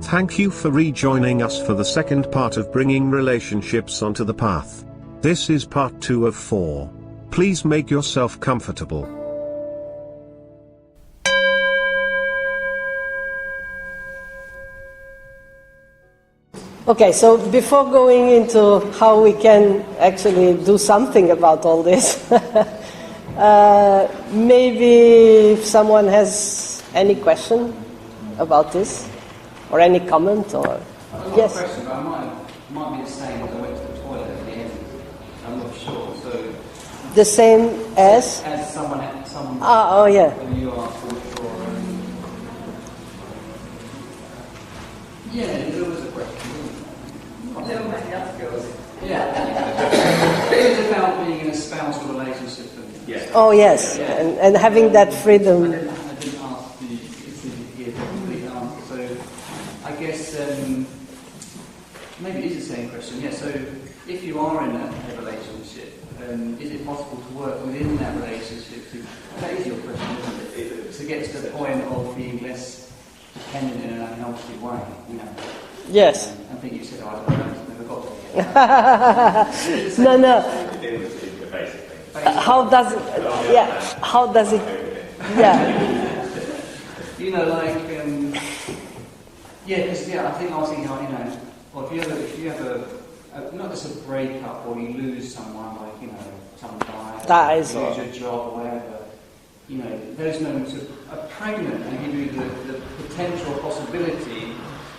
Thank you for rejoining us for the second part of bringing relationships onto the path. This is part 2 of 4. Please make yourself comfortable. Okay, so before going into how we can actually do something about all this, maybe if someone has any question about this, or any comment, or yes. Question, but I might be the same as I went to the toilet at the end. I'm not sure. So the same as someone. Oh yeah. When you asked for yeah, there was a question. Yeah. It was about being in a spousal relationship. Yes. Oh yes, and having that freedom. I didn't ask the here to complete answer. So I guess maybe it is the same question. Yeah. So if you are in a relationship, is it possible to work within that relationship? That is your question, isn't it? To get to the point of being less dependent in an unhealthy way, you know. Yes. I think you said, I don't know, never got there. No. Basically. How does it? Yeah. How does it? Yeah. You know, like, because I think I was thinking, you know, well, if you have a not just a breakup or you lose someone, like, you know, someone dies, you lose your job or whatever, you know, those moments are pregnant and give you the potential possibility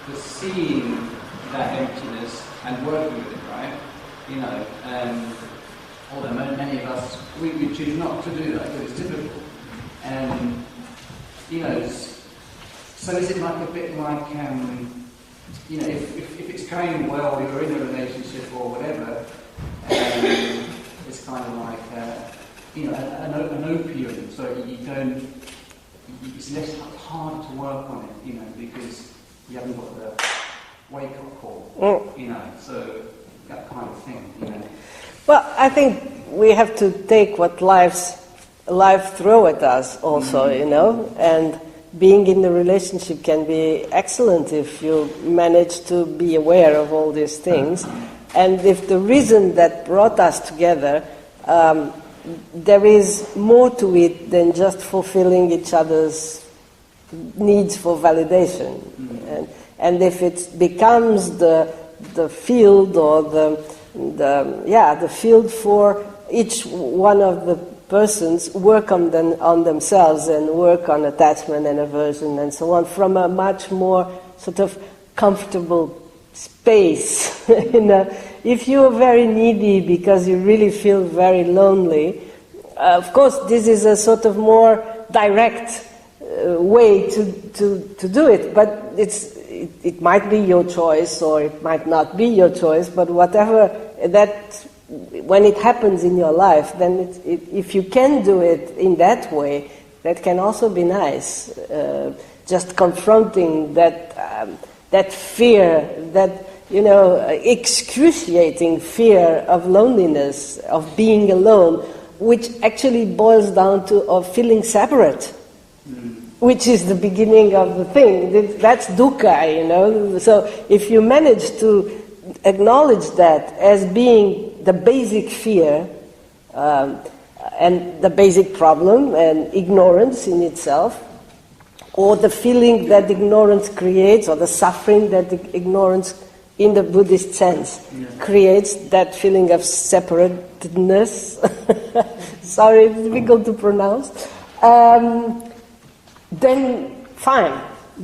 for seeing that emptiness and working with it, right? You know, although many of us, we choose not to do that because it's difficult. You know, so is it like a bit like, you know, if it's going well, you're in a relationship or whatever, it's kind of like, you know, an opium, so you don't, it's less hard to work on it, you know, because you haven't got the wake-up call, you know, so that kind of thing, you know. Well, I think we have to take what life throws at us also, you know, and being in the relationship can be excellent if you manage to be aware of all these things. And if the reason that brought us together, there is more to it than just fulfilling each other's needs for validation. And if it becomes the field or the field for each one of the persons work on themselves and work on attachment and aversion and so on from a much more sort of comfortable space. You know, if you're very needy because you really feel very lonely, of course this is a sort of more direct way to do it, but it might be your choice or it might not be your choice, but whatever that, when it happens in your life, then if you can do it in that way, that can also be nice. Just confronting that fear, that, you know, excruciating fear of loneliness, of being alone, which actually boils down to of feeling separate, which is the beginning of the thing. That's dukkha, you know. So if you manage to acknowledge that as being the basic fear and the basic problem and ignorance in itself, or the feeling that ignorance creates, or the suffering that ignorance in the Buddhist sense creates, that feeling of separateness, sorry, it's difficult to pronounce, then fine.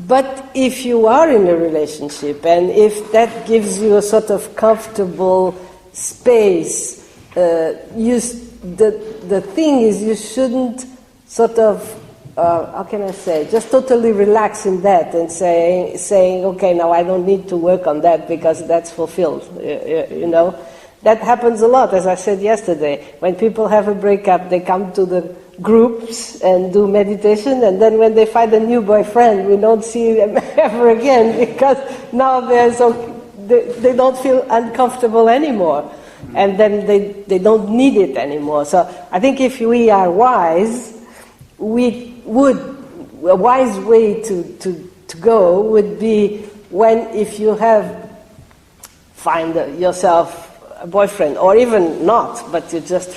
But if you are in a relationship and if that gives you a sort of comfortable space, the thing is you shouldn't sort of, how can I say, just totally relax in that and saying, okay, now I don't need to work on that because that's fulfilled, you know. That happens a lot, as I said yesterday. When people have a breakup, they come to the groups and do meditation, and then when they find a new boyfriend, we don't see them ever again because now they don't feel uncomfortable anymore, and then they don't need it anymore. So I think if we are wise, a wise way to go would be if you find yourself a boyfriend, or even not, but you just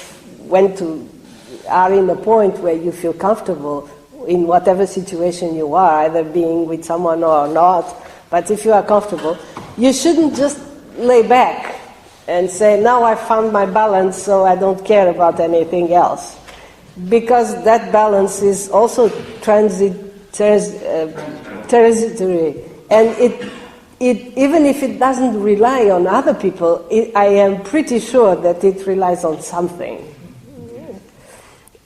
are in a point where you feel comfortable in whatever situation you are, either being with someone or not, but if you are comfortable, you shouldn't just lay back and say, now I found my balance, so I don't care about anything else. Because that balance is also transitory, and it even if it doesn't rely on other people, I am pretty sure that it relies on something.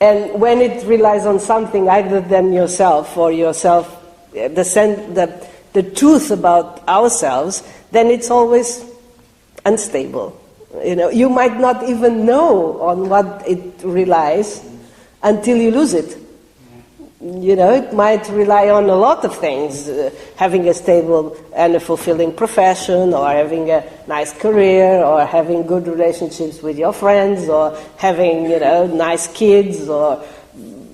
And when it relies on something other than yourself, or the truth about ourselves, then it's always unstable. You might not even know on what it relies until you lose it. It might rely on a lot of things, having a stable and a fulfilling profession, or having a nice career, or having good relationships with your friends, or having, nice kids, or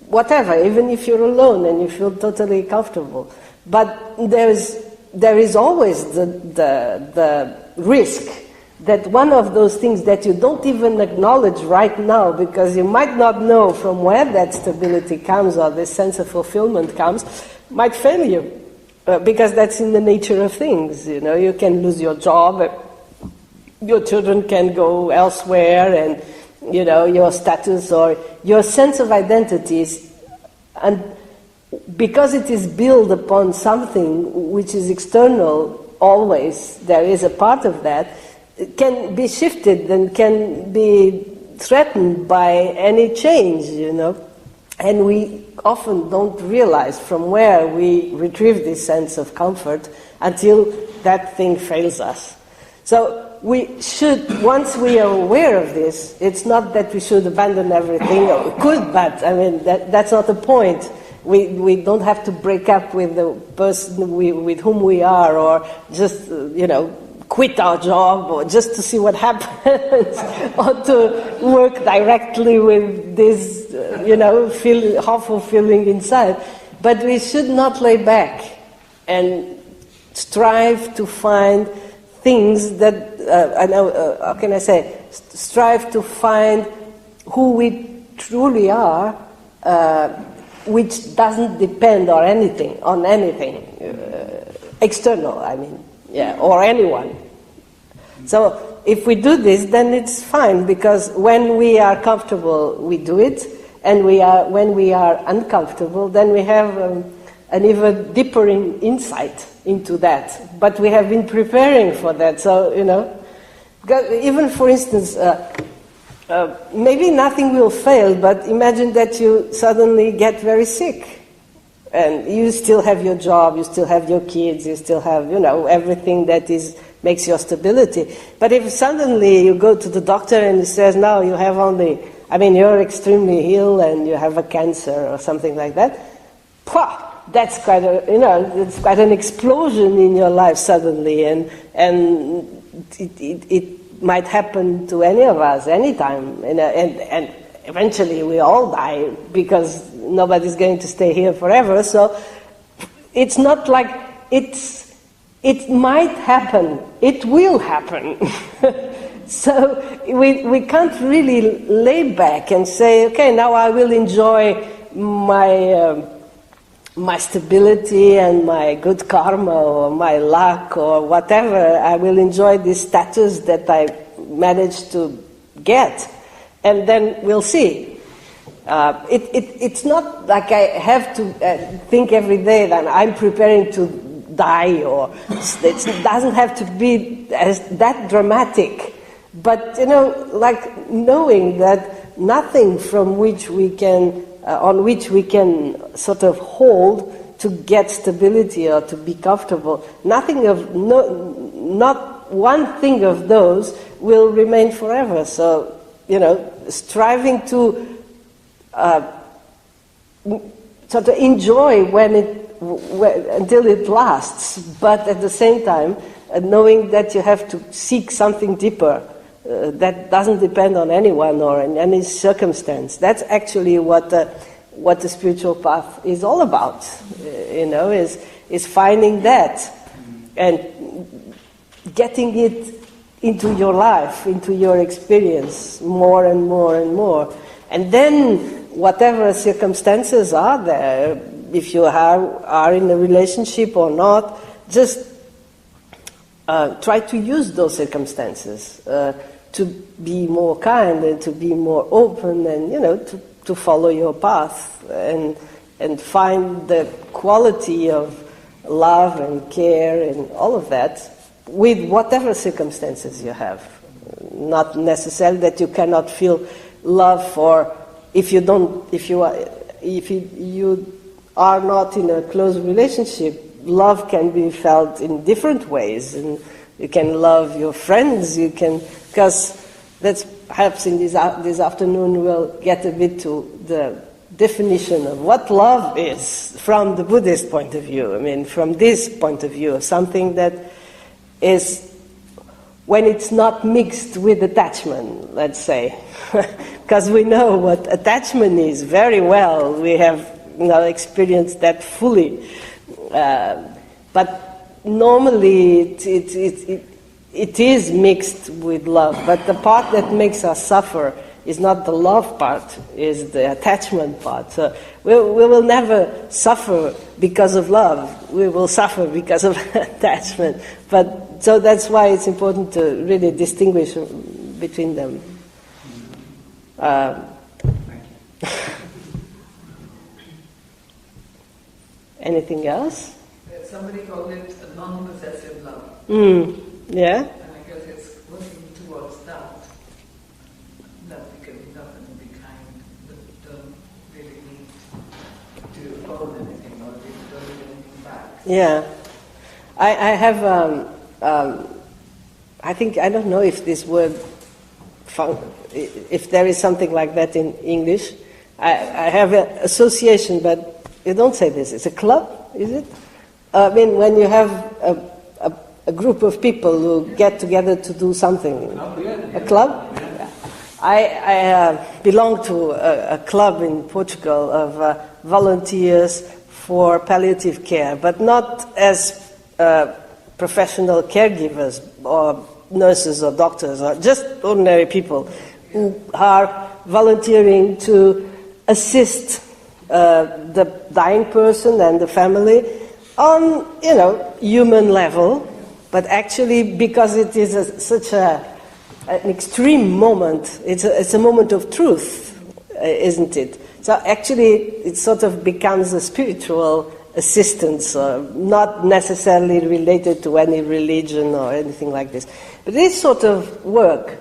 whatever, even if you're alone and you feel totally comfortable. But there is always the risk that one of those things that you don't even acknowledge right now, because you might not know from where that stability comes or this sense of fulfillment comes, might fail you. Because that's in the nature of things. You can lose your job, your children can go elsewhere, and your status or your sense of identity and because it is built upon something which is external, always there is a part of that, can be shifted and can be threatened by any change, And we often don't realize from where we retrieve this sense of comfort until that thing fails us. So we should, once we are aware of this, it's not that we should abandon everything, or we could, but that's not the point. We don't have to break up with the person with whom we are, or just, quit our job, or just to see what happens, or to work directly with this, awful feeling inside. But we should not lay back and strive to find things that, strive to find who we truly are, which doesn't depend on anything external, or anyone. So if we do this, then it's fine, because when we are comfortable, we do it, and when we are uncomfortable, then we have an even deeper insight into that. But we have been preparing for that, so, even for instance, maybe nothing will fail, but imagine that you suddenly get very sick. And you still have your job, you still have your kids, you still have, everything that makes your stability. But if suddenly you go to the doctor and he says, no, you have only, you're extremely ill and you have a cancer or something like that, that's quite it's quite an explosion in your life suddenly, and it might happen to any of us anytime, and eventually we all die, because nobody's going to stay here forever. So it's not like it might happen, it will happen. So we can't really lay back and say, okay, now I will enjoy my stability and my good karma or my luck or whatever. I will enjoy this status that I managed to get, and then we'll see. It's not like I have to think every day that I'm preparing to die, or it doesn't have to be that dramatic. But like knowing that nothing from which we can, on which we can sort of hold to get stability or to be comfortable, not one thing of those will remain forever. So striving to sort of enjoy until it lasts, but at the same time knowing that you have to seek something deeper that doesn't depend on anyone or in any circumstance. That's actually what the spiritual path is all about. Is finding that, and getting it into your life, into your experience, more and more and more. And then, whatever circumstances are there, if you are in a relationship or not, just try to use those circumstances to be more kind and to be more open and, to follow your path and find the quality of love and care and all of that with whatever circumstances you have. Not necessarily that you cannot feel love for if you are not in a close relationship. Love can be felt in different ways, and you can love your friends. You can, because that's perhaps in this afternoon we'll get a bit to the definition of what love is from the Buddhist point of view. I mean, from this point of view, something that is when it's not mixed with attachment, let's say, because we know what attachment is very well. We have experienced that fully, but normally it is mixed with love. But the part that makes us suffer is not the love part, is the attachment part. So we will never suffer because of love. We will suffer because of attachment. But so that's why it's important to really distinguish between them. Anything else? Somebody called it a non-possessive love. Yeah. And I guess it's working towards that. That we can be loving and be kind, but don't really need to own anything or don't need anything back. Yeah. I have, I think, I don't know if this word, if there is something like that in English. I have an association, but you don't say this. It's a club, is it? I mean, when you have a group of people who get together to do something. A club? Yeah. I belong to a club in Portugal of volunteers for palliative care, but not as professional caregivers or nurses or doctors, or just ordinary people who are volunteering to assist the dying person and the family on, human level, but actually because it is such an extreme moment, it's a moment of truth, isn't it? So actually it sort of becomes a spiritual assistance, not necessarily related to any religion or anything like this. But this sort of work,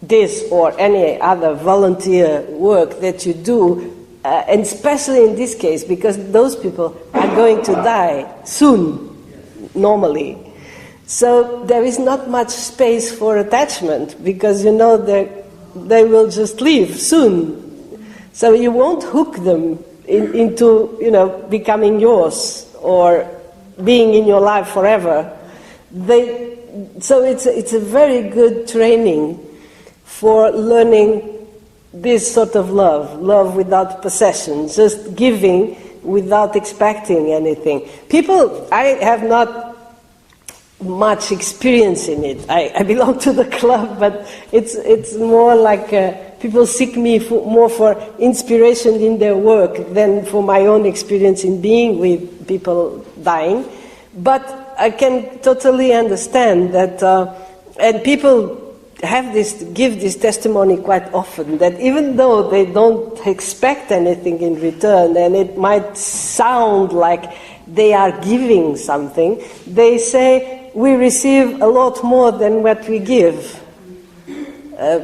this or any other volunteer work that you do, and especially in this case, because those people are going to die soon, normally. So there is not much space for attachment, because they will just leave soon. So you won't hook them into becoming yours or being in your life forever. So it's a very good training for learning this sort of love without possession, just giving without expecting anything. I have not much experience in it. I belong to the club, but it's more like people seek me more for inspiration in their work than for my own experience in being with people dying. But I can totally understand that, and people give this testimony quite often, that even though they don't expect anything in return, and it might sound like they are giving something, they say, we receive a lot more than what we give.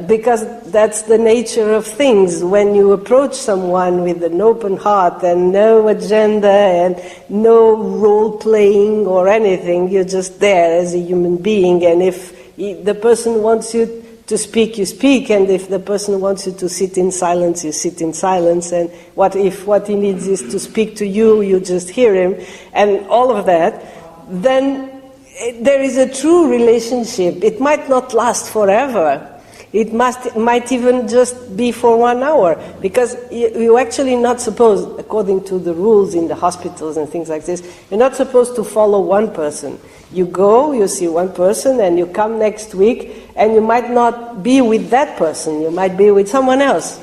Because that's the nature of things. When you approach someone with an open heart and no agenda and no role-playing or anything, you're just there as a human being, and if the person wants you to speak, you speak, and if the person wants you to sit in silence, you sit in silence, and if what he needs is to speak to you, you just hear him, and all of that, then there is a true relationship. It might not last forever. It might even just be for 1 hour, because you're actually not supposed, according to the rules in the hospitals and things like this, you're not supposed to follow one person. You go, you see one person, and you come next week, and you might not be with that person, you might be with someone else.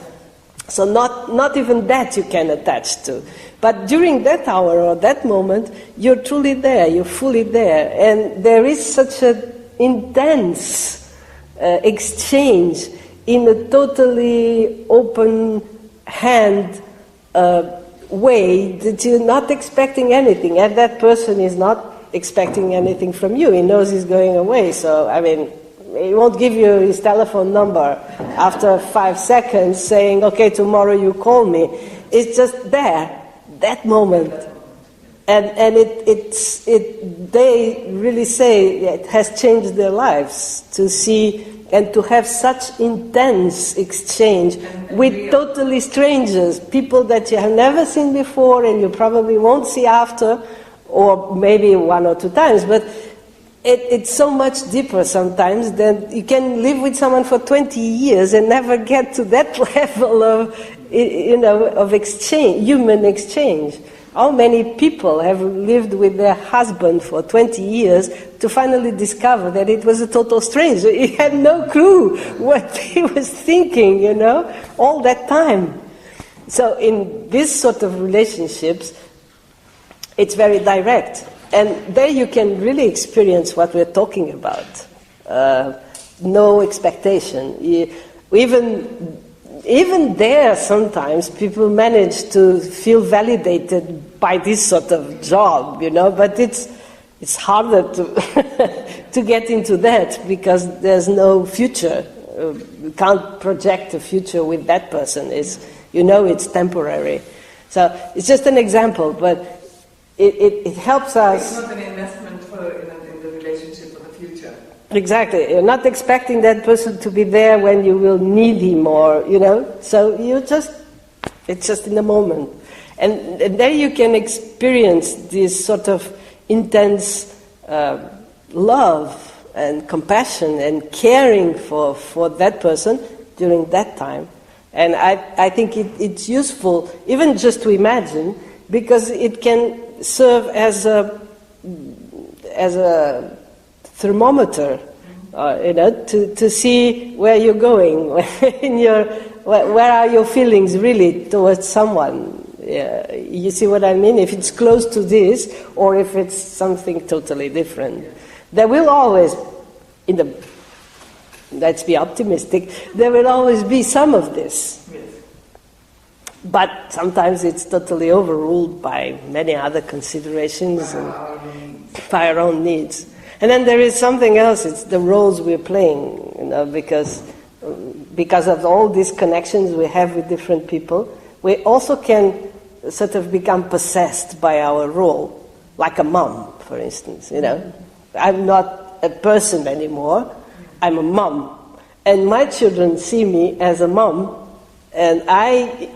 So not even that you can attach to. But during that hour or that moment, you're truly there, you're fully there. And there is such an intense exchange in a totally open hand way that you're not expecting anything. And that person is not expecting anything from you. He knows he's going away. So, I mean, he won't give you his telephone number after 5 seconds saying, okay, tomorrow you call me. It's just there, that moment. And they really say it has changed their lives to see and to have such intense exchange with totally strangers, people that you have never seen before and you probably won't see after, or maybe 1 or 2 times, but it's so much deeper sometimes than you can live with someone for 20 years and never get to that level of, of exchange, human exchange. How many people have lived with their husband for 20 years to finally discover that it was a total stranger? He had no clue what he was thinking, all that time. So in this sort of relationships, it's very direct. And there you can really experience what we're talking about. No expectation. Even there, sometimes people manage to feel validated by this sort of job, but it's harder to get into that because there's no future. You can't project a future with that person. It's temporary. So it's just an example, but it helps us. It's not an investment in the relationship for the future. Exactly. You're not expecting that person to be there when you will need him, or So it's just in the moment, and there you can experience this sort of intense love and compassion and caring for that person during that time. And I think it's useful even just to imagine, because it can serve as a thermometer, to see where you're going, where are your feelings really towards someone. You see what I mean? If it's close to this, or if it's something totally different. There will always, let's be optimistic, there will always be some of this. But sometimes it's totally overruled by many other considerations and by our own needs. And then there is something else, it's the roles we're playing, because of all these connections we have with different people, we also can sort of become possessed by our role, like a mom, for instance, I'm not a person anymore, I'm a mom. And my children see me as a mom, and I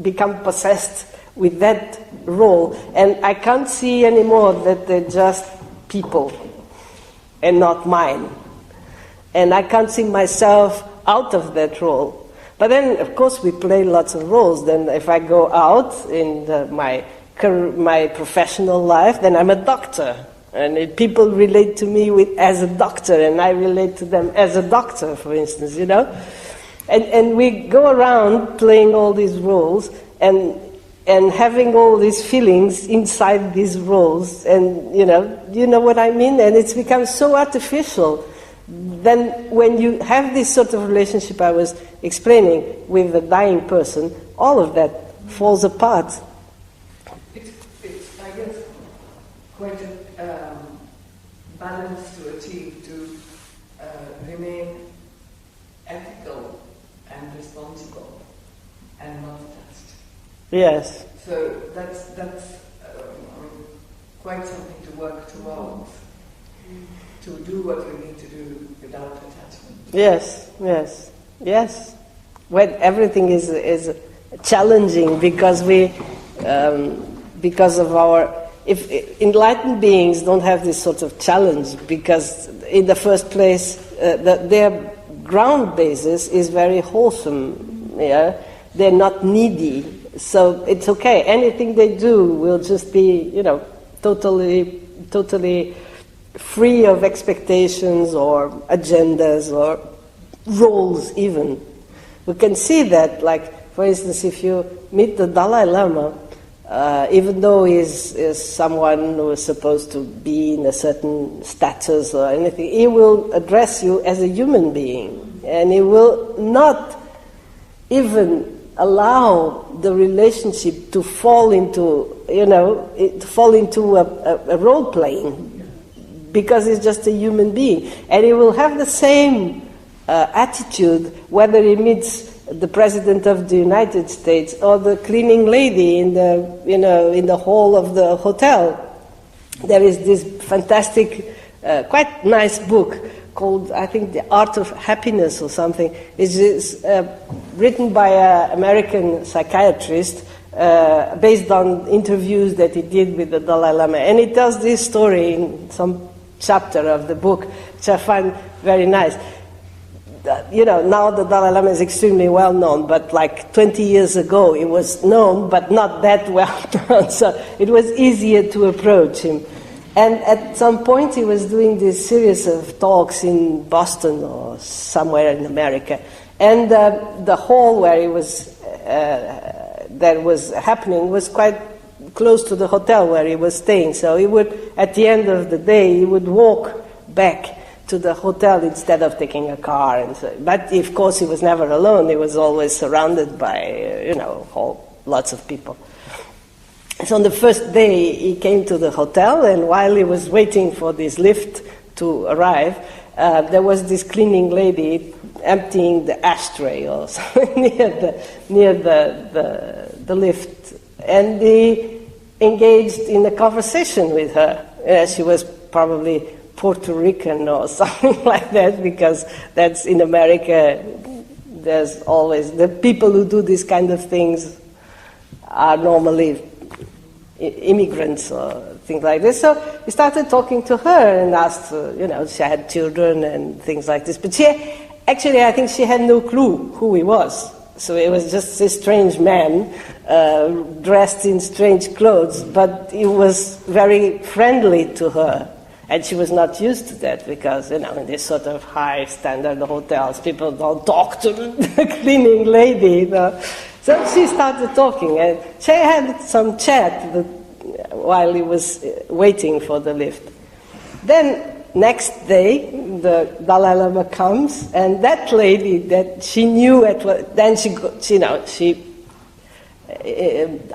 become possessed with that role, and I can't see anymore that they're just people and not mine, and I can't see myself out of that role. But then of course we play lots of roles. Then if I go out in my professional life, then I'm a doctor, and people relate to me as a doctor, and I relate to them as a doctor, for instance, And we go around playing all these roles and having all these feelings inside these roles, and you know what I mean? And it's become so artificial. Then when you have this sort of relationship I was explaining with a dying person, all of that falls apart. It's I guess, quite a balance to achieve, to remain ethical and responsible and not attached. Yes. So that's quite something to work towards, to do what we need to do without attachment. Yes. When everything is challenging because because of our. If enlightened beings don't have this sort of challenge, because in the first place their ground basis is very wholesome. Yeah, they're not needy, so it's okay. Anything they do will just be, totally free of expectations or agendas or roles even. We can see that, like, for instance, if you meet the Dalai Lama, even though he's someone who is supposed to be in a certain status or anything, he will address you as a human being, and he will not even allow the relationship to fall into, a role playing, because he's just a human being, and he will have the same attitude whether he meets the President of the United States or the cleaning lady in the hall of the hotel. There is this fantastic, quite nice book called, I think, The Art of Happiness or something. It's written by an American psychiatrist based on interviews that he did with the Dalai Lama. And he tells this story in some chapter of the book, which I find very nice. Now the Dalai Lama is extremely well known, but like 20 years ago he was known, but not that well known, so it was easier to approach him. And at some point he was doing this series of talks in Boston or somewhere in America, and the hall where he was, that was happening was quite close to the hotel where he was staying, so he would, at the end of the day, he would walk back to the hotel instead of taking a car. And so, but of course he was never alone, he was always surrounded by, lots of people. So on the first day he came to the hotel, and while he was waiting for this lift to arrive, there was this cleaning lady emptying the ashtray or something near the lift, and he engaged in a conversation with her. She was probably Puerto Rican or something like that, because that's in America. There's always the people who do these kind of things are normally immigrants or things like this. So he started talking to her and asked, she had children and things like this. But I think she had no clue who he was. So it was just this strange man dressed in strange clothes, but he was very friendly to her. And she was not used to that, because, in this sort of high standard hotels, people don't talk to the cleaning lady, So she started talking, and she had some chat while he was waiting for the lift. Then, next day, the Dalai Lama comes, and that lady that she knew, then she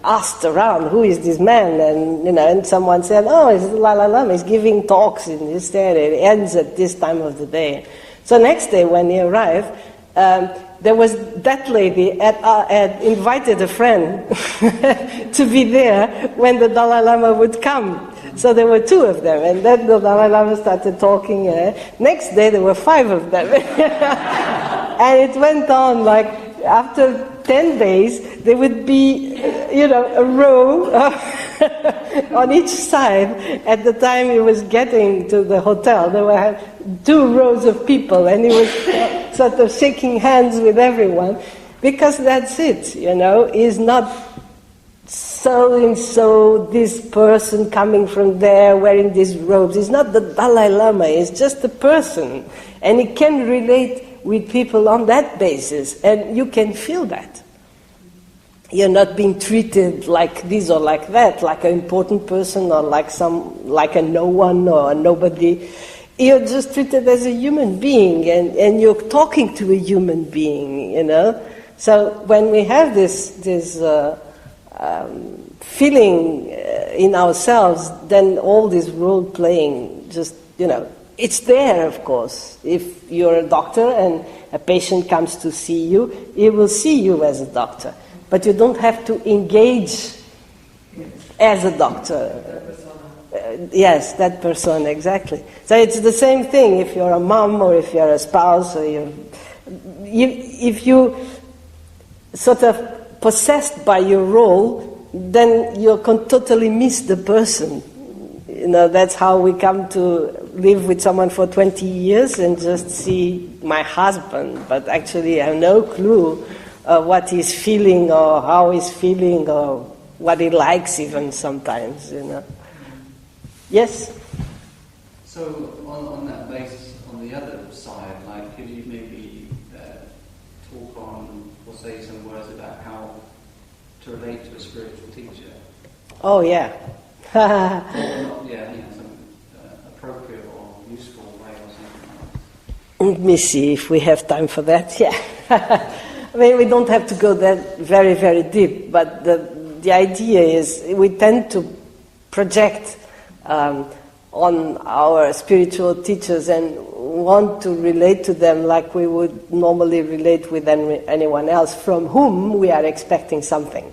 asked around, who is this man? And someone said, oh, it's the Dalai Lama, he's giving talks in this area, it ends at this time of the day. So next day when he arrived, there was that lady had invited a friend to be there when the Dalai Lama would come. So there were two of them, and then the Dalai Lama started talking. Next day there were 5 of them. And it went on, like, after 10 days, there would be, a row on each side. At the time he was getting to the hotel, there were 2 rows of people, and he was sort of shaking hands with everyone, because that's it, he's not so-and-so, this person coming from there wearing these robes. He's not the Dalai Lama, he's just a person, and he can relate with people on that basis, and you can feel that. You're not being treated like this or like that, like an important person or like a no one or a nobody. You're just treated as a human being, and you're talking to a human being, So when we have this feeling in ourselves, then all this role playing just, it's there, of course. If you're a doctor and a patient comes to see you, he will see you as a doctor. But you don't have to engage as a doctor. Yes, that persona, exactly. So it's the same thing if you're a mom or if you're a spouse, or if you sort of possessed by your role, then you can totally miss the person. that's how we come to live with someone for 20 years and just see my husband, but actually I have no clue what he's feeling or how he's feeling or what he likes even sometimes, Yes? So on that basis, on the other side, like, could you maybe talk on or say some words about how to relate to a spiritual teacher? Oh, yeah. Or not, some appropriate or useful way or something like that. Let me see if we have time for that. Yeah. I mean, we don't have to go that very, very deep, but the idea is we tend to project on our spiritual teachers and want to relate to them like we would normally relate with anyone else from whom we are expecting something.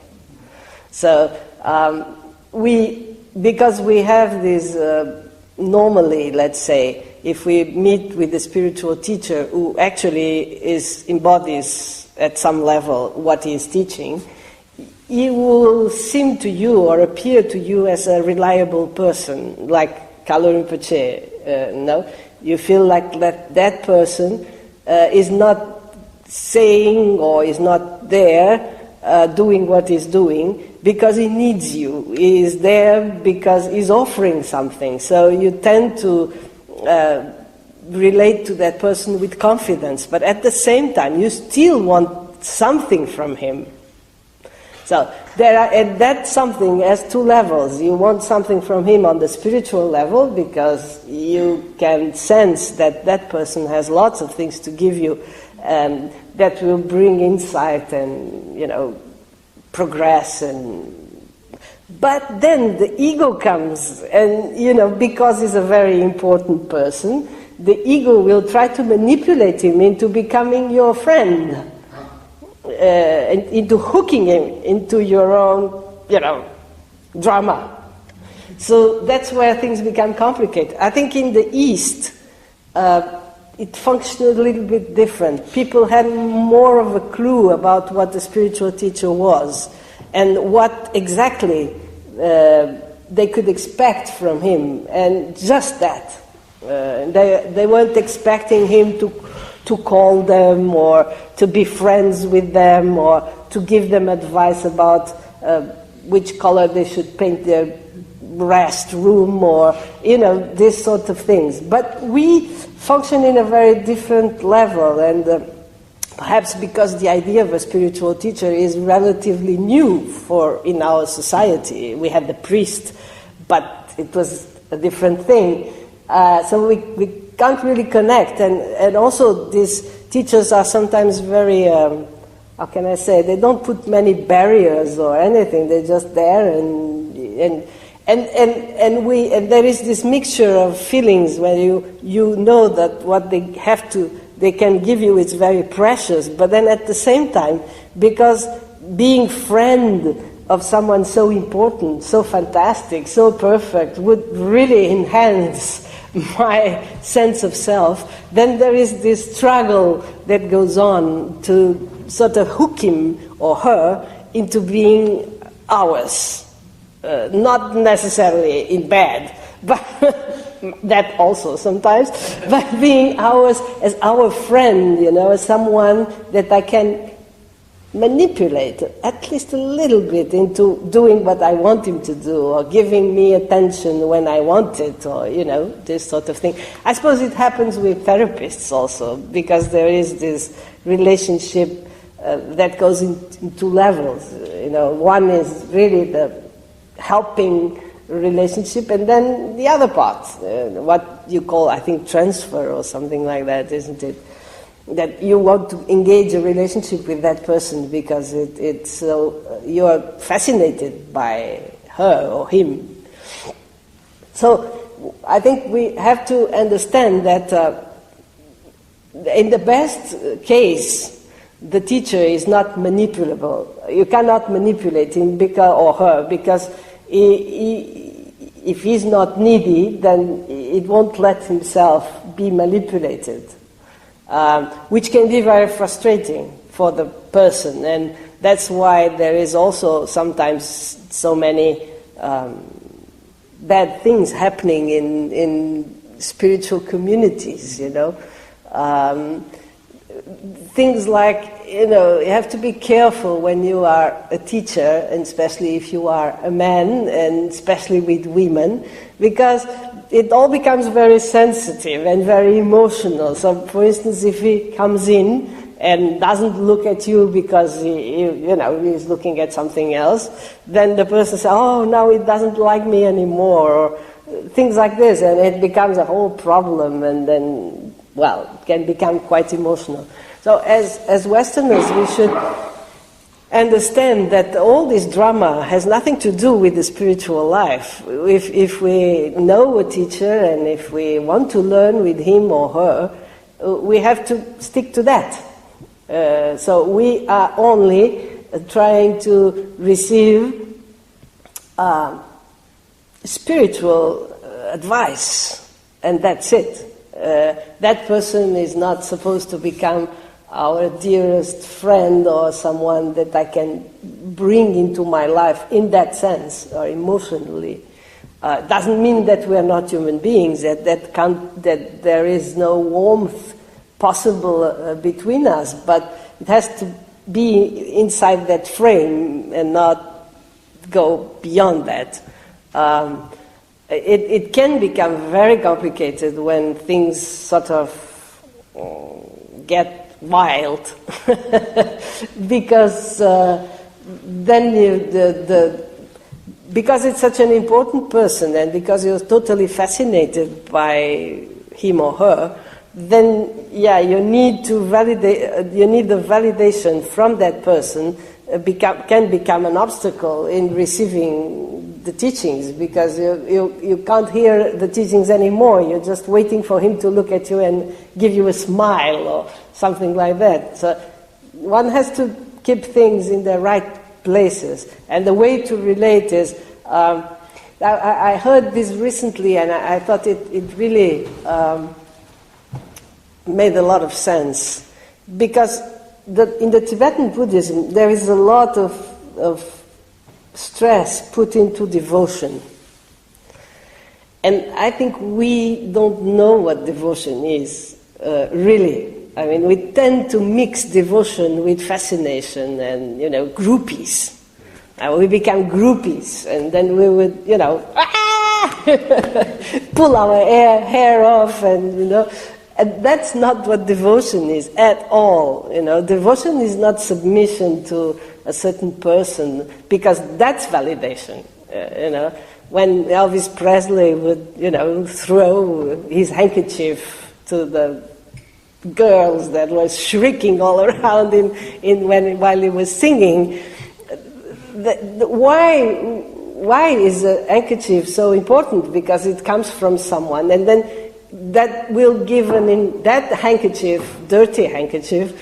So because we have this, normally, let's say, if we meet with a spiritual teacher who actually embodies at some level what he is teaching, he will seem to you or appear to you as a reliable person, like Kalu Rinpoche, no? You feel like that person is not saying or is not there doing what he's doing because he needs you. He is there because he's offering something. So you tend to relate to that person with confidence, but at the same time you still want something from him. So that something has two levels. You want something from him on the spiritual level because you can sense that that person has lots of things to give you that will bring insight and, progress. But then the ego comes and, because he's a very important person, the ego will try to manipulate him into becoming your friend. Into hooking him into your own, drama. So that's where things become complicated. I think in the East, it functioned a little bit different. People had more of a clue about what the spiritual teacher was and what exactly they could expect from him, and just that. They weren't expecting him to call them or to be friends with them or to give them advice about which color they should paint their rest room or, this sort of things. But we function in a very different level, and perhaps because the idea of a spiritual teacher is relatively new in our society. We had the priest, but it was a different thing. So we can't really connect, and also these teachers are sometimes very, how can I say, they don't put many barriers or anything, they're just there, and there is this mixture of feelings where you know that what they can give you is very precious, but then at the same time, because being friend of someone so important, so fantastic, so perfect, would really enhance my sense of self, then there is this struggle that goes on to sort of hook him or her into being ours. Not necessarily in bad, but that also sometimes, but being ours as our friend, as someone that I can manipulate at least a little bit into doing what I want him to do, or giving me attention when I want it, or, this sort of thing. I suppose it happens with therapists also, because there is this relationship that goes in two levels. One is really the helping relationship, and then the other part, what you call, I think, transfer or something like that, isn't it? That you want to engage a relationship with that person because it's so you're fascinated by her or him. So I think we have to understand that in the best case, the teacher is not manipulable. You cannot manipulate him or her because if he's not needy, then it won't let himself be manipulated. Which can be very frustrating for the person, and that's why there is also sometimes so many bad things happening in spiritual communities, you know. Things like, you know, you have to be careful when you are a teacher, and especially if you are a man, and especially with women, because it all becomes very sensitive and very emotional. So, for instance, if he comes in and doesn't look at you because he's looking at something else, then the person says, "Oh, now he doesn't like me anymore," or things like this, and it becomes a whole problem, and then, well, it can become quite emotional. So as Westerners, we should understand that all this drama has nothing to do with the spiritual life. If we know a teacher and if we want to learn with him or her, we have to stick to that. So we are only trying to receive spiritual advice, and that's it. That person is not supposed to become our dearest friend or someone that I can bring into my life in that sense or emotionally. Doesn't mean that we are not human beings, that there is no warmth possible between us, but it has to be inside that frame and not go beyond that. It can become very complicated when things sort of get wild, because then because it's such an important person and because you're totally fascinated by him or her, then you need to validate. You need the validation from that person. Can become an obstacle in receiving the teachings, because you can't hear the teachings anymore. You're just waiting for him to look at you and give you a smile or something like that. So one has to keep things in the right places. And the way to relate is, I heard this recently and I thought it really made a lot of sense. Because in the Tibetan Buddhism, there is a lot of stress put into devotion. And I think we don't know what devotion is, really. I mean, we tend to mix devotion with fascination and, groupies. We become groupies, and then we would, pull our hair off, and, and that's not what devotion is at all. Devotion is not submission to a certain person, because that's validation. When Elvis Presley would, throw his handkerchief to the girls that was shrieking all around while he was singing, why is a handkerchief so important? Because it comes from someone, and then that will give that handkerchief, dirty handkerchief,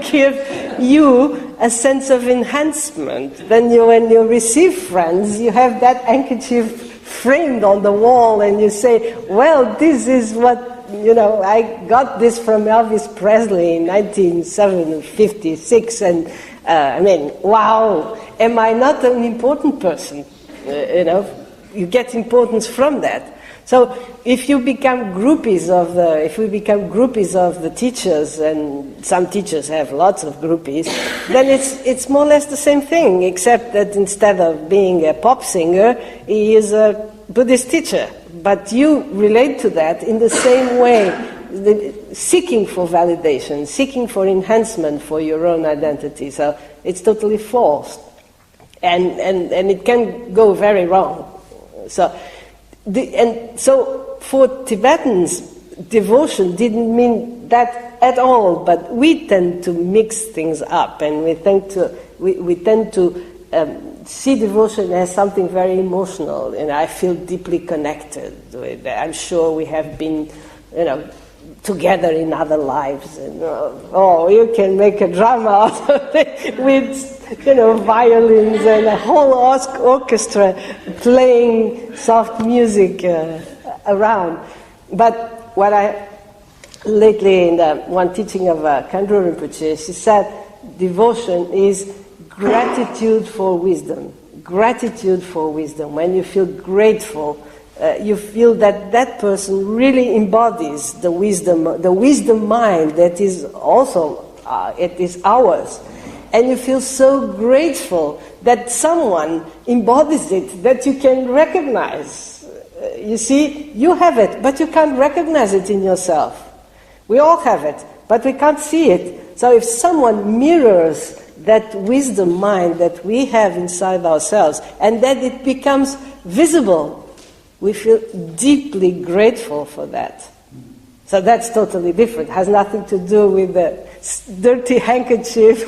give you a sense of enhancement. Then when you receive friends, you have that handkerchief framed on the wall, and you say, well, this is what, I got this from Elvis Presley in 1956, and wow, am I not an important person? You get importance from that. So if we become groupies of the teachers, and some teachers have lots of groupies, then it's more or less the same thing, except that instead of being a pop singer, he is a Buddhist teacher. But you relate to that in the same way, seeking for validation, seeking for enhancement for your own identity. So it's totally false, and it can go very wrong. So for Tibetans, devotion didn't mean that at all, but we tend to mix things up, and we tend to see devotion as something very emotional, and I feel deeply connected with it. I'm sure we have been, together in other lives, and you can make a drama out of it with, violins and a whole orchestra playing soft music around. But what lately in the one teaching of Kandro Rinpoche, she said, devotion is gratitude for wisdom. Gratitude for wisdom. When you feel grateful you feel that that person really embodies the wisdom mind that is also, it is ours. And you feel so grateful that someone embodies it, that you can recognize. You see, you have it, but you can't recognize it in yourself. We all have it, but we can't see it. So if someone mirrors that wisdom mind that we have inside ourselves, and that it becomes visible, we feel deeply grateful for that. So that's totally different. It has nothing to do with the dirty handkerchief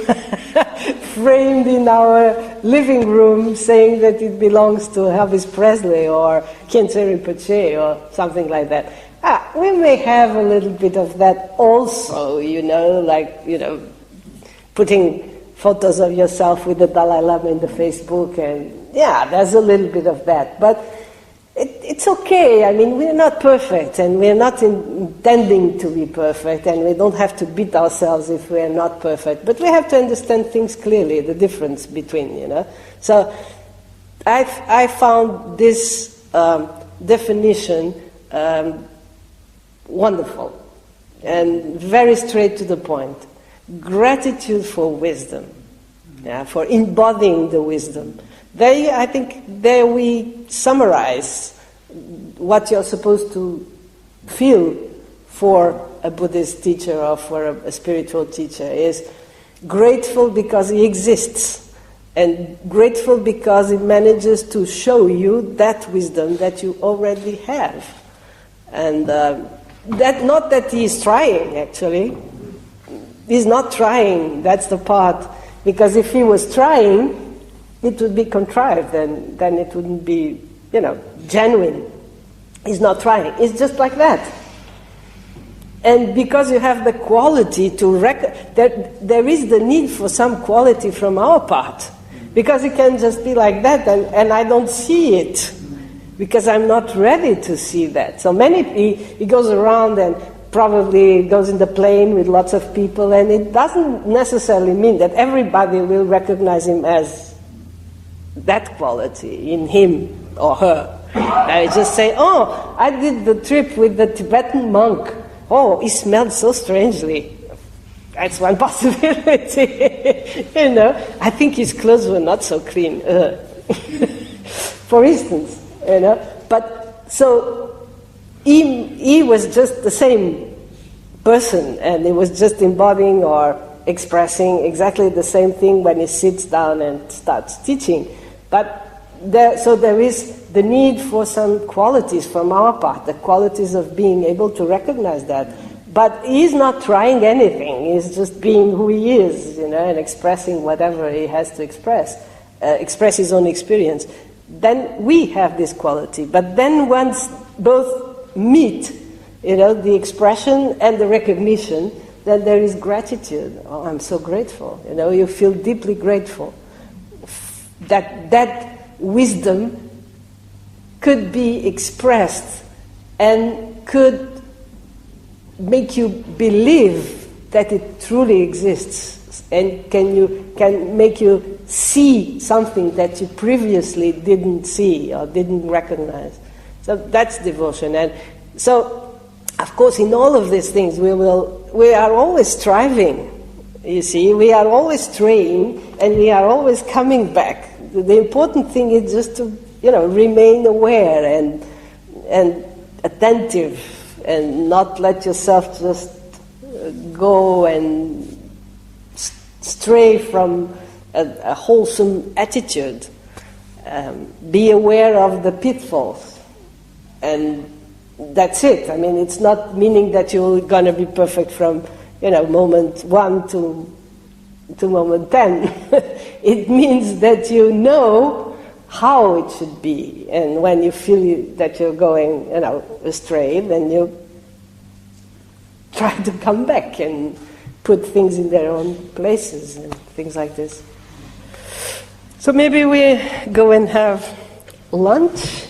framed in our living room saying that it belongs to Elvis Presley or Tsering Paldron or something like that. We may have a little bit of that also, putting photos of yourself with the Dalai Lama in the Facebook, and there's a little bit of that. But it's okay. I mean, we're not perfect, and we're not intending to be perfect, and we don't have to beat ourselves if we're not perfect. But we have to understand things clearly, the difference between, So I found this definition wonderful and very straight to the point. Gratitude for wisdom, for embodying the wisdom. I think there we summarize what you're supposed to feel for a Buddhist teacher or for a spiritual teacher is grateful because he exists, and grateful because he manages to show you that wisdom that you already have. And that not that he is trying, actually. He's not trying, that's the part. Because if he was trying, it would be contrived, and then it wouldn't be, genuine. He's not trying. It's just like that. And because you have the quality to there is the need for some quality from our part. Because it can just be like that, and I don't see it. Because I'm not ready to see that. So he goes around and probably goes in the plane with lots of people, and it doesn't necessarily mean that everybody will recognize him as that quality in him or her. I just say, I did the trip with the Tibetan monk. Oh, he smelled so strangely. That's one possibility. I think his clothes were not so clean. For instance, But so he was just the same person, and he was just embodying or expressing exactly the same thing when he sits down and starts teaching. But there is the need for some qualities from our part, the qualities of being able to recognize that. But he's not trying anything, he's just being who he is, and expressing whatever he has to express his own experience. Then we have this quality. But then once both meet, the expression and the recognition, then there is gratitude. Oh, I'm so grateful. You feel deeply grateful that wisdom could be expressed and could make you believe that it truly exists, and can make you see something that you previously didn't see or didn't recognize. So that's devotion. And so, of course, in all of these things, we are always striving. You see, we are always straying, and we are always coming back. The important thing is just to, remain aware and attentive, and not let yourself just go and stray from a wholesome attitude. Be aware of the pitfalls, and that's it. I mean, it's not meaning that you're going to be perfect from, moment 1 to moment 10. It means that you know how it should be, and when you feel that you're going, astray, then you try to come back and put things in their own places and things like this. So maybe we go and have lunch.